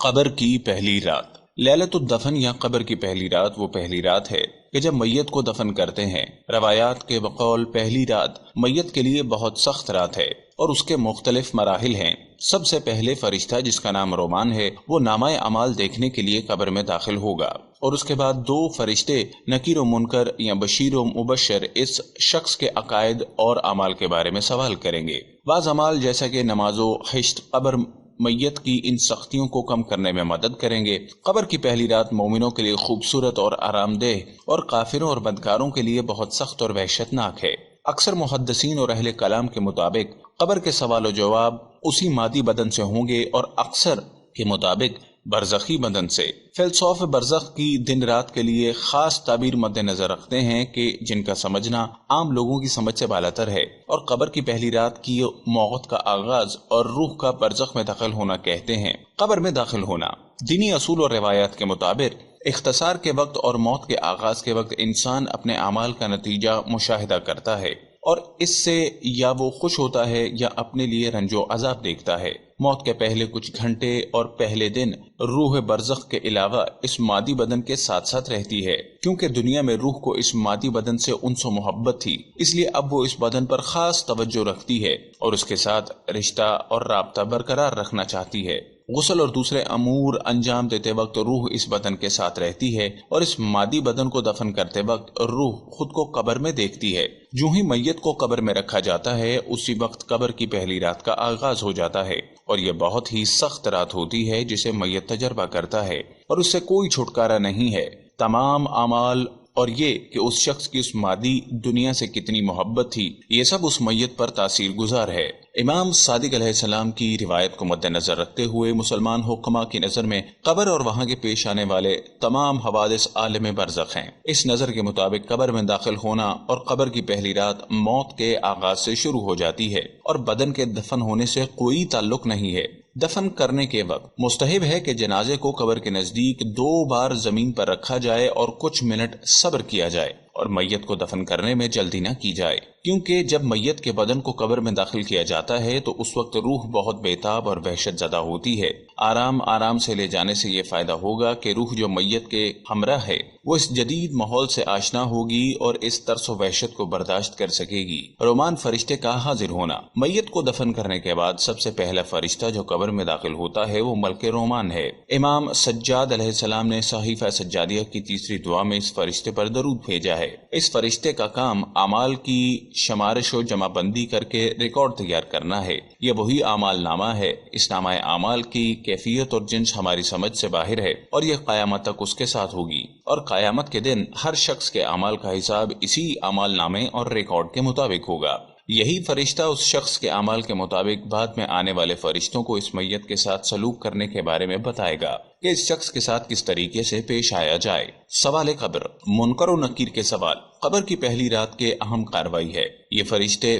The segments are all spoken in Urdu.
قبر کی پہلی رات۔ لیلۃ الدفن یا قبر کی پہلی رات وہ پہلی رات ہے کہ جب میت کو دفن کرتے ہیں۔ روایات کے بقول پہلی رات میت کے لیے بہت سخت رات ہے اور اس کے مختلف مراحل ہیں۔ سب سے پہلے فرشتہ جس کا نام رومان ہے وہ نامہ اعمال دیکھنے کے لیے قبر میں داخل ہوگا، اور اس کے بعد دو فرشتے نکیر و منکر یا بشیر و مبشر اس شخص کے عقائد اور اعمال کے بارے میں سوال کریں گے۔ بعض اعمال جیسا کہ نماز و خشت قبر میت کی ان سختیوں کو کم کرنے میں مدد کریں گے۔ قبر کی پہلی رات مومنوں کے لیے خوبصورت اور آرام دہ، اور کافروں اور بدکاروں کے لیے بہت سخت اور وحشت ناک ہے۔ اکثر محدثین اور اہل کلام کے مطابق قبر کے سوال و جواب اسی مادی بدن سے ہوں گے، اور اکثر کے مطابق برزخی بدن سے۔ فلسفہ برزخ کی دن رات کے لیے خاص تعبیر مد نظر رکھتے ہیں کہ جن کا سمجھنا عام لوگوں کی سمجھ سے بالاتر ہے، اور قبر کی پہلی رات کی موت کا آغاز اور روح کا برزخ میں داخل ہونا کہتے ہیں۔ قبر میں داخل ہونا دینی اصول اور روایات کے مطابق اختصار کے وقت اور موت کے آغاز کے وقت انسان اپنے اعمال کا نتیجہ مشاہدہ کرتا ہے، اور اس سے یا وہ خوش ہوتا ہے یا اپنے لیے رنج و عذاب دیکھتا ہے۔ موت کے پہلے کچھ گھنٹے اور پہلے دن روح برزخ کے علاوہ اس مادی بدن کے ساتھ ساتھ رہتی ہے، کیونکہ دنیا میں روح کو اس مادی بدن سے انس و محبت تھی، اس لیے اب وہ اس بدن پر خاص توجہ رکھتی ہے اور اس کے ساتھ رشتہ اور رابطہ برقرار رکھنا چاہتی ہے۔ غسل اور دوسرے امور انجام دیتے وقت روح اس بدن کے ساتھ رہتی ہے، اور اس مادی بدن کو دفن کرتے وقت روح خود کو قبر میں دیکھتی ہے۔ جو ہی میت کو قبر میں رکھا جاتا ہے اسی وقت قبر کی پہلی رات کا آغاز ہو جاتا ہے، اور یہ بہت ہی سخت رات ہوتی ہے جسے میت تجربہ کرتا ہے، اور اس سے کوئی چھٹکارا نہیں ہے۔ تمام اعمال اور یہ کہ اس شخص کی اس مادی دنیا سے کتنی محبت تھی، یہ سب اس میت پر تاثیر گزار ہے۔ امام صادق علیہ السلام کی روایت کو مد نظر رکھتے ہوئے مسلمان حکماء کی نظر میں قبر اور وہاں کے پیش آنے والے تمام حوادث عالم برزخ ہیں۔ اس نظر کے مطابق قبر میں داخل ہونا اور قبر کی پہلی رات موت کے آغاز سے شروع ہو جاتی ہے، اور بدن کے دفن ہونے سے کوئی تعلق نہیں ہے۔ دفن کرنے کے وقت مستحب ہے کہ جنازے کو قبر کے نزدیک 2 بار زمین پر رکھا جائے اور کچھ منٹ صبر کیا جائے، اور میت کو دفن کرنے میں جلدی نہ کی جائے، کیونکہ جب میت کے بدن کو قبر میں داخل کیا جاتا ہے تو اس وقت روح بہت بےتاب اور وحشت زدہ ہوتی ہے۔ آرام سے لے جانے سے یہ فائدہ ہوگا کہ روح جو میت کے ہمراہ ہے وہ اس جدید ماحول سے آشنا ہوگی اور اس ترس و وحشت کو برداشت کر سکے گی۔ رومان فرشتے کا حاضر ہونا۔ میت کو دفن کرنے کے بعد سب سے پہلا فرشتہ جو قبر میں داخل ہوتا ہے وہ ملک رومان ہے۔ امام سجاد علیہ السلام نے صحیفہ سجادیہ کی تیسری دعا میں اس فرشتے پر درود بھیجا ہے۔ اس فرشتے کا کام اعمال کی شمارش و جمع بندی کر کے ریکارڈ تیار کرنا ہے۔ یہ وہی اعمال نامہ ہے۔ اس نامہ اعمال کی کیفیت اور جنس ہماری سمجھ سے باہر ہے، اور یہ قیامت تک اس کے ساتھ ہوگی، اور قیامت کے دن ہر شخص کے اعمال کا حساب اسی اعمال نامے اور ریکارڈ کے مطابق ہوگا۔ یہی فرشتہ اس شخص کے اعمال کے مطابق بعد میں آنے والے فرشتوں کو اس میت کے ساتھ سلوک کرنے کے بارے میں بتائے گا کہ اس شخص کے ساتھ کس طریقے سے پیش آیا جائے۔ سوال قبر۔ منکر و نکیر کے سوال۔ قبر کی پہلی رات کے اہم کارروائی ہے۔ یہ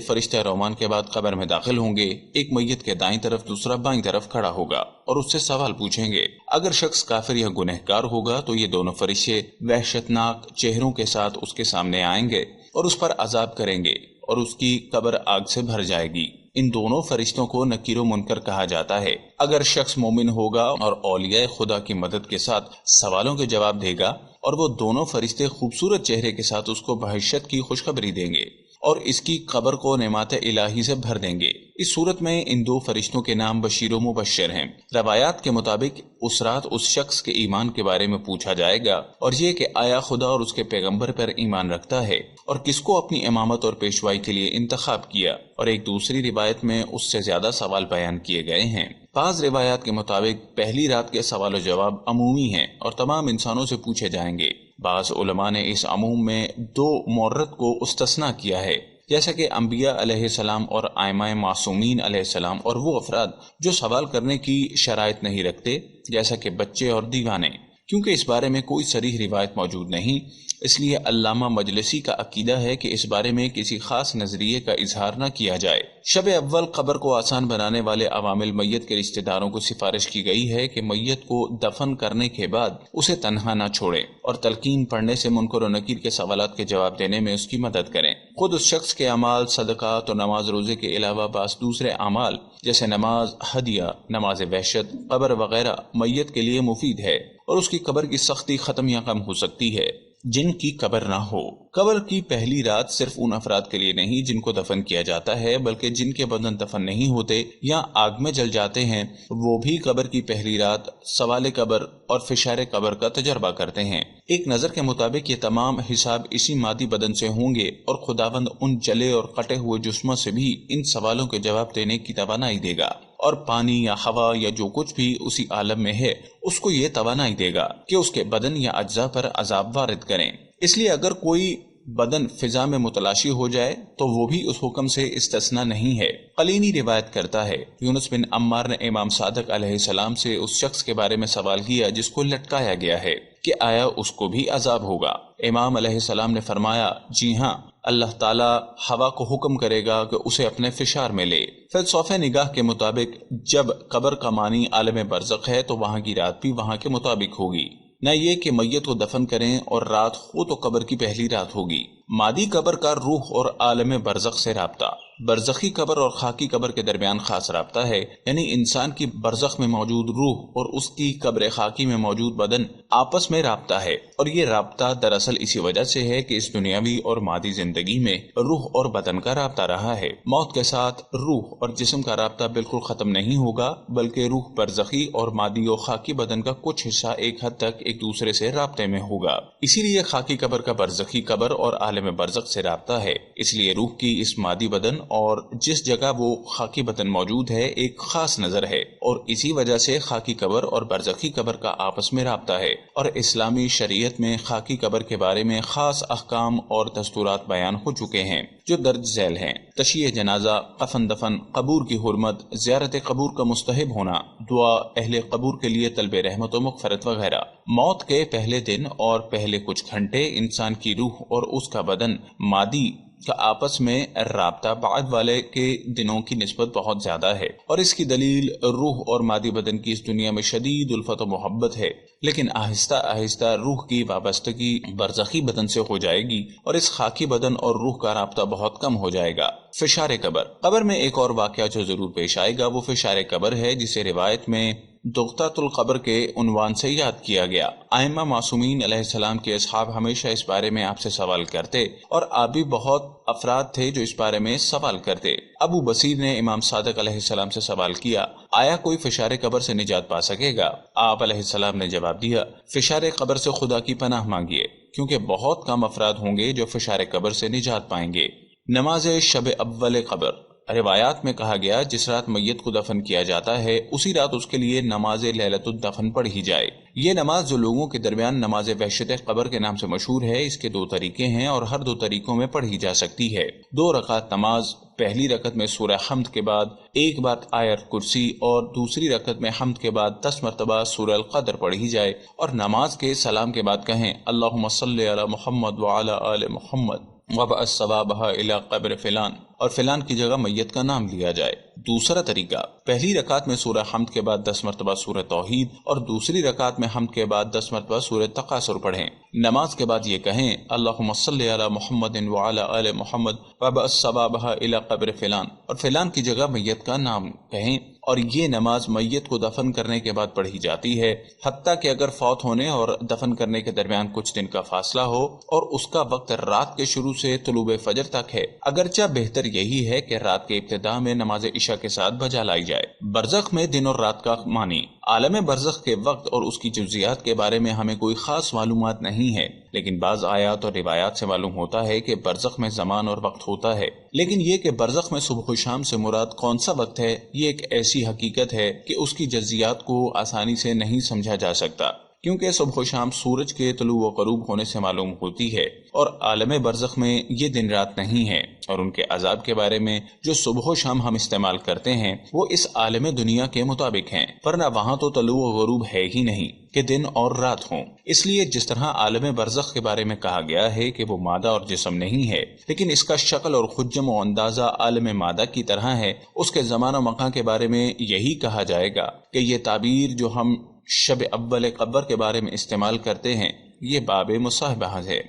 فرشتہ رومان کے بعد قبر میں داخل ہوں گے۔ ایک میت کے دائیں طرف دوسرا بائیں طرف کھڑا ہوگا اور اس سے سوال پوچھیں گے۔ اگر شخص کافر یا گنہگار ہوگا تو یہ دونوں فرشتے وحشتناک چہروں کے ساتھ اس کے سامنے آئیں گے اور اس پر عذاب کریں گے، اور اس کی قبر آگ سے بھر جائے گی۔ ان دونوں فرشتوں کو نکیر و منکر کہا جاتا ہے۔ اگر شخص مومن ہوگا اور اولیاء خدا کی مدد کے ساتھ سوالوں کے جواب دے گا، اور وہ دونوں فرشتے خوبصورت چہرے کے ساتھ اس کو بہشت کی خوشخبری دیں گے اور اس کی قبر کو نعمات الہی سے بھر دیں گے۔ اس صورت میں ان دو فرشتوں کے نام بشیر و مبشر ہیں۔ روایات کے مطابق اس رات اس شخص کے ایمان کے بارے میں پوچھا جائے گا، اور یہ کہ آیا خدا اور اس کے پیغمبر پر ایمان رکھتا ہے، اور کس کو اپنی امامت اور پیشوائی کے لیے انتخاب کیا، اور ایک دوسری روایت میں اس سے زیادہ سوال بیان کیے گئے ہیں۔ بعض روایات کے مطابق پہلی رات کے سوال و جواب عمومی ہیں اور تمام انسانوں سے پوچھے جائیں گے۔ بعض علماء نے اس عموم میں 2 مورد کو استثناء کیا ہے، جیسا کہ انبیاء علیہ السلام اور ائمہ معصومین علیہ السلام، اور وہ افراد جو سوال کرنے کی شرائط نہیں رکھتے جیسا کہ بچے اور دیوانے۔ کیونکہ اس بارے میں کوئی صریح روایت موجود نہیں، اس لیے علامہ مجلسی کا عقیدہ ہے کہ اس بارے میں کسی خاص نظریے کا اظہار نہ کیا جائے۔ شب اول قبر کو آسان بنانے والے عوامل میت کے رشتہ داروں کو سفارش کی گئی ہے کہ میت کو دفن کرنے کے بعد اسے تنہا نہ چھوڑیں، اور تلقین پڑھنے سے منکر و نکیر کے سوالات کے جواب دینے میں اس کی مدد کریں۔ خود اس شخص کے اعمال صدقات اور نماز روزے کے علاوہ بعض دوسرے اعمال جیسے نماز، ہدیہ، نماز وحشت، قبر وغیرہ میت کے لیے مفید ہے اور اس کی قبر کی سختی ختم یا کم ہو سکتی ہے جن کی قبر نہ ہو۔ قبر کی پہلی رات صرف ان افراد کے لیے نہیں جن کو دفن کیا جاتا ہے، بلکہ جن کے بدن دفن نہیں ہوتے یا آگ میں جل جاتے ہیں وہ بھی قبر کی پہلی رات سوال قبر اور فشار قبر کا تجربہ کرتے ہیں۔ ایک نظر کے مطابق یہ تمام حساب اسی مادی بدن سے ہوں گے اور خداوند ان جلے اور کٹے ہوئے جسموں سے بھی ان سوالوں کے جواب دینے کی توانائی دے گا، اور پانی یا ہوا یا جو کچھ بھی اسی عالم میں ہے اس کو یہ توانائی دے گا کہ اس کے بدن یا اجزاء پر عذاب وارد کریں۔ اس لیے اگر کوئی بدن فضا میں متلاشی ہو جائے تو وہ بھی اس حکم سے استثناء نہیں ہے۔ قلینی روایت کرتا ہے یونس بن عمار نے امام صادق علیہ السلام سے اس شخص کے بارے میں سوال کیا جس کو لٹکایا گیا ہے کہ آیا اس کو بھی عذاب ہوگا؟ امام علیہ السلام نے فرمایا جی ہاں، اللہ تعالیٰ ہوا کو حکم کرے گا کہ اسے اپنے فشار میں لے۔ فلسفہ نگاہ کے مطابق جب قبر کا معنی عالم برزخ ہے تو وہاں کی رات بھی وہاں کے مطابق ہوگی، نہ یہ کہ میت کو دفن کریں اور رات ہو تو قبر کی پہلی رات ہوگی۔ مادی قبر کا روح اور عالم برزخ سے رابطہ۔ برزخی قبر اور خاکی قبر کے درمیان خاص رابطہ ہے، یعنی انسان کی برزخ میں موجود روح اور اس کی قبر خاکی میں موجود بدن آپس میں رابطہ ہے، اور یہ رابطہ دراصل اسی وجہ سے ہے کہ اس دنیاوی اور مادی زندگی میں روح اور بدن کا رابطہ رہا ہے۔ موت کے ساتھ روح اور جسم کا رابطہ بالکل ختم نہیں ہوگا، بلکہ روح برزخی اور مادی اور خاکی بدن کا کچھ حصہ ایک حد تک ایک دوسرے سے رابطے میں ہوگا۔ اسی لیے خاکی قبر کا برزخی قبر اور عالم برزخ سے رابطہ ہے، اس لیے روح کی اس مادی بدن اور جس جگہ وہ خاکی بدن موجود ہے ایک خاص نظر ہے، اور اسی وجہ سے خاکی قبر اور برزخی قبر کا آپس میں رابطہ ہے۔ اور اسلامی شریعت میں خاکی قبر کے بارے میں خاص احکام اور دستورات بیان ہو چکے ہیں جو درج ذیل ہیں: تشییع جنازہ، کفن دفن، قبور کی حرمت، زیارت قبور کا مستحب ہونا، دعا، اہل قبور کے لیے طلب رحمت و مغفرت وغیرہ۔ موت کے پہلے دن اور پہلے کچھ گھنٹے انسان کی روح اور اس کا بدن مادی کا آپس میں رابطہ بعد والے کے دنوں کی نسبت بہت زیادہ ہے، اور اس کی دلیل روح اور مادی بدن کی اس دنیا میں شدید الفت و محبت ہے، لیکن آہستہ آہستہ روح کی وابستگی برزخی بدن سے ہو جائے گی اور اس خاکی بدن اور روح کا رابطہ بہت کم ہو جائے گا۔ فشار قبر۔ قبر میں ایک اور واقعہ جو ضرور پیش آئے گا وہ فشار قبر ہے، جسے روایت میں دغتۃ القبر کے عنوان سے یاد کیا گیا۔ ائمہ معصومین علیہ السلام کے اصحاب ہمیشہ اس بارے میں آپ سے سوال کرتے، اور آپ بھی بہت افراد تھے جو اس بارے میں سوال کرتے۔ ابو بصیر نے امام صادق علیہ السلام سے سوال کیا، آیا کوئی فشار قبر سے نجات پا سکے گا؟ آپ علیہ السلام نے جواب دیا، فشار قبر سے خدا کی پناہ مانگیے، کیونکہ بہت کم افراد ہوں گے جو فشار قبر سے نجات پائیں گے۔ نماز شب اول قبر۔ روایات میں کہا گیا جس رات میت کو دفن کیا جاتا ہے اسی رات اس کے لیے نماز لیلۃ الدفن پڑھی جائے۔ یہ نماز جو لوگوں کے درمیان نماز وحشت قبر کے نام سے مشہور ہے، اس کے دو طریقے ہیں اور ہر دو طریقوں میں پڑھی جا سکتی ہے۔ 2 رکعت نماز، پہلی رکعت میں سورہ حمد کے بعد ایک بار آیت کرسی اور دوسری رکعت میں حمد کے بعد 10 مرتبہ سورہ القدر پڑھی جائے، اور نماز کے سلام کے بعد کہیں اللہم صلی علی محمد وعلی آل محمد وَبَعَثْ ثَوَابَهَا إِلَىٰ قَبْرِ فلان، اور فلان کی جگہ میت کا نام لیا جائے۔ دوسرا طریقہ، پہلی رکعت میں سورہ حمد کے بعد 10 مرتبہ سورہ توحید اور دوسری رکعت میں حمد کے بعد 10 مرتبہ سورہ تکاثر پڑھیں۔ نماز کے بعد یہ کہیں اللہم صلی علی محمد وعلی آل محمد وَبَعَثْ ثَوَابَهَا إِلَىٰ قَبْرِ فلان، اور فلان کی جگہ میت کا نام کہیں، اور یہ نماز میت کو دفن کرنے کے بعد پڑھی جاتی ہے، حتیٰ کہ اگر فوت ہونے اور دفن کرنے کے درمیان کچھ دن کا فاصلہ ہو اور اس کا وقت رات کے شروع سے طلوع فجر تک ہے، اگرچہ بہتر یہی ہے کہ رات کے ابتدا میں نماز عشاء کے ساتھ بجا لائی جائے۔ برزخ میں دن اور رات کا معنی۔ عالم برزخ کے وقت اور اس کی جزیات کے بارے میں ہمیں کوئی خاص معلومات نہیں ہے، لیکن بعض آیات اور روایات سے معلوم ہوتا ہے کہ برزخ میں زمان اور وقت ہوتا ہے، لیکن یہ کہ برزخ میں صبح و شام سے مراد کون سا وقت ہے، یہ ایک ایسی حقیقت ہے کہ اس کی جزیات کو آسانی سے نہیں سمجھا جا سکتا، کیونکہ صبح و شام سورج کے طلوع و غروب ہونے سے معلوم ہوتی ہے، اور عالم برزخ میں یہ دن رات نہیں ہے، اور ان کے عذاب کے بارے میں جو صبح و شام ہم استعمال کرتے ہیں وہ اس عالم دنیا کے مطابق ہیں، ورنہ وہاں تو طلوع و غروب ہے ہی نہیں کہ دن اور رات ہوں۔ اس لیے جس طرح عالم برزخ کے بارے میں کہا گیا ہے کہ وہ مادہ اور جسم نہیں ہے، لیکن اس کا شکل اور حجم و اندازہ عالم مادہ کی طرح ہے، اس کے زمان و مکان کے بارے میں یہی کہا جائے گا کہ یہ تعبیر جو ہم شب اول قبر کے بارے میں استعمال کرتے ہیں یہ باب مصاحبہ ہے۔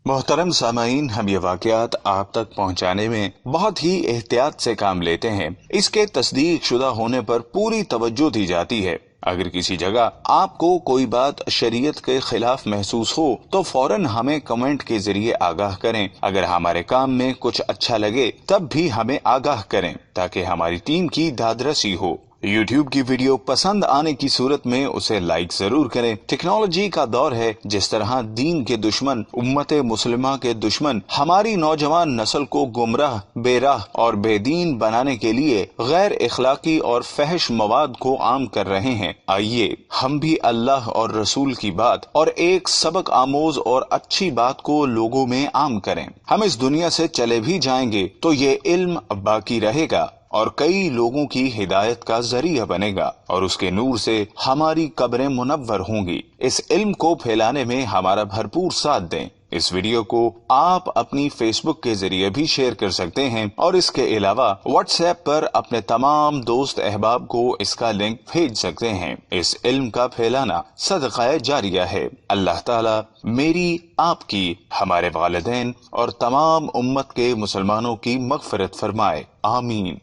محترم سامعین، ہم یہ واقعات آپ تک پہنچانے میں بہت ہی احتیاط سے کام لیتے ہیں۔ اس کے تصدیق شدہ ہونے پر پوری توجہ دی جاتی ہے۔ اگر کسی جگہ آپ کو کوئی بات شریعت کے خلاف محسوس ہو تو فوراً ہمیں کمنٹ کے ذریعے آگاہ کریں۔ اگر ہمارے کام میں کچھ اچھا لگے تب بھی ہمیں آگاہ کریں تاکہ ہماری ٹیم کی دادرسی ہو۔ یوٹیوب کی ویڈیو پسند آنے کی صورت میں اسے لائک ضرور کریں۔ ٹیکنالوجی کا دور ہے، جس طرح دین کے دشمن، امت مسلمہ کے دشمن ہماری نوجوان نسل کو گمراہ، بے راہ اور بے دین بنانے کے لیے غیر اخلاقی اور فحش مواد کو عام کر رہے ہیں۔ آئیے ہم بھی اللہ اور رسول کی بات اور ایک سبق آموز اور اچھی بات کو لوگوں میں عام کریں۔ ہم اس دنیا سے چلے بھی جائیں گے تو یہ علم باقی رہے گا اور کئی لوگوں کی ہدایت کا ذریعہ بنے گا، اور اس کے نور سے ہماری قبریں منور ہوں گی۔ اس علم کو پھیلانے میں ہمارا بھرپور ساتھ دیں۔ اس ویڈیو کو آپ اپنی فیس بک کے ذریعے بھی شیئر کر سکتے ہیں، اور اس کے علاوہ واٹس ایپ پر اپنے تمام دوست احباب کو اس کا لنک بھیج سکتے ہیں۔ اس علم کا پھیلانا صدقہ جاریہ ہے۔ اللہ تعالی میری، آپ کی، ہمارے والدین اور تمام امت کے مسلمانوں کی مغفرت فرمائے، آمین۔